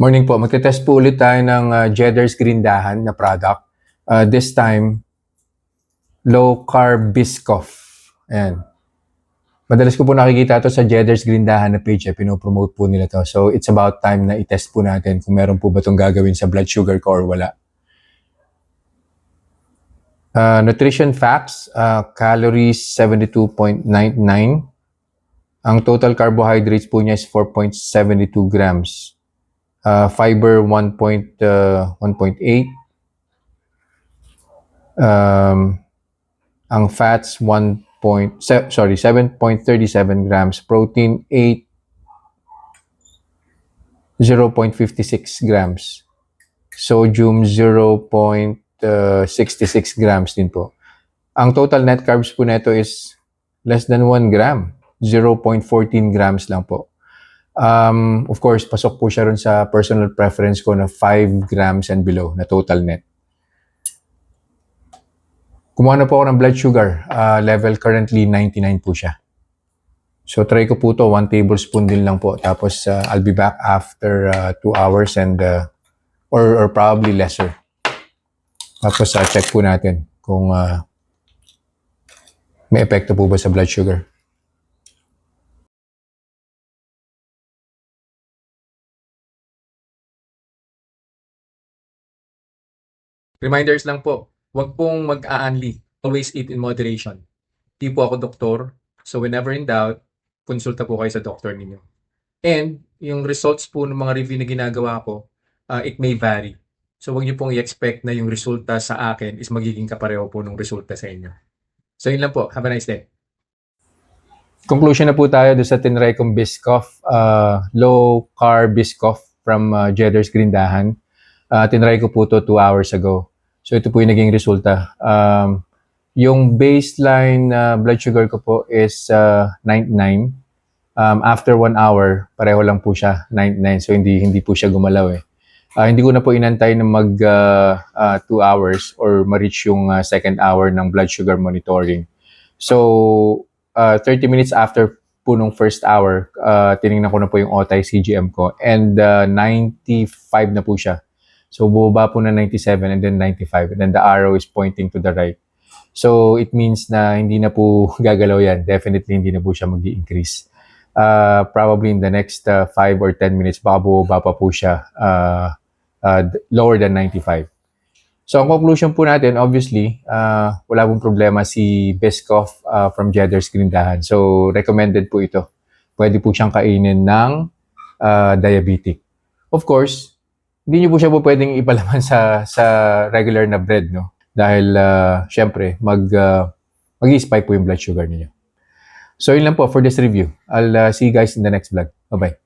Morning po. Magte-test po ulit tayo ng Jedder's Green Dahan na product. This time, low carb Biscoff. Ayan. Madalas ko po nakikita ito sa Jedder's Green Dahan na page. Pinopromote po nila to. So, it's about time na i-test po natin kung meron po ba itong gagawin sa blood sugar ko or wala. Nutrition facts, calories 72.99. Ang total carbohydrates po niya is 4.72 grams. Fiber 1.8. Ang fats 7.37 grams. Protein 0.56 grams. Sodium 0.66 grams din po. Ang total net carbs po nito is less than 1 gram. 0.14 grams lang po. Of course, pasok po siya rin sa personal preference ko na 5 grams and below na total net. Kumuha na po ako ng blood sugar. Level currently 99 po siya. So try ko po to 1 tablespoon din lang po. Tapos I'll be back after 2 hours and or probably lesser. Tapos check po natin kung may epekto po ba sa blood sugar. Reminders lang po, huwag pong mag-aanli. Always eat in moderation. Di po ako doktor, so whenever in doubt, konsulta po kayo sa doktor ninyo. And yung results po ng mga review na ginagawa ko, it may vary. So huwag niyo pong i-expect na yung resulta sa akin is magiging kapareho po ng resulta sa inyo. So yun lang po. Have a nice day. Conclusion na po tayo doon sa tinry kong Biscoff, low carb Biscoff from Jedder's Green Dahan. Tinry ko po to 2 hours ago. So ito po yung naging resulta. Yung baseline blood sugar ko po is 99. After 1 hour, pareho lang po siya, 99. So hindi po siya gumalaw eh. Hindi ko na po inantay na mag 2 hours or ma-reach yung second hour ng blood sugar monitoring. So 30 minutes after po nung first hour, tinignan ko na po yung OTI CGM ko and 95 na po siya. So, bubaba po na 97 and then 95. And then the arrow is pointing to the right. So, it means na hindi na po gagalaw yan. Definitely hindi na po siya mag-i-increase. Probably in the next 5 or 10 minutes, baka bubaba pa po siya lower than 95. So, ang conclusion po natin, obviously, wala pong problema si Biscoff from Jedder's Green Dahan. So, recommended po ito. Pwede po siyang kainin ng diabetic. Of course, hindi niyo po siya po pwedeng ipalaman sa regular na bread, no? Dahil, syempre, mag-i-spike po yung blood sugar niyo. So, yun lang po for this review. I'll see you guys in the next vlog. Bye-bye.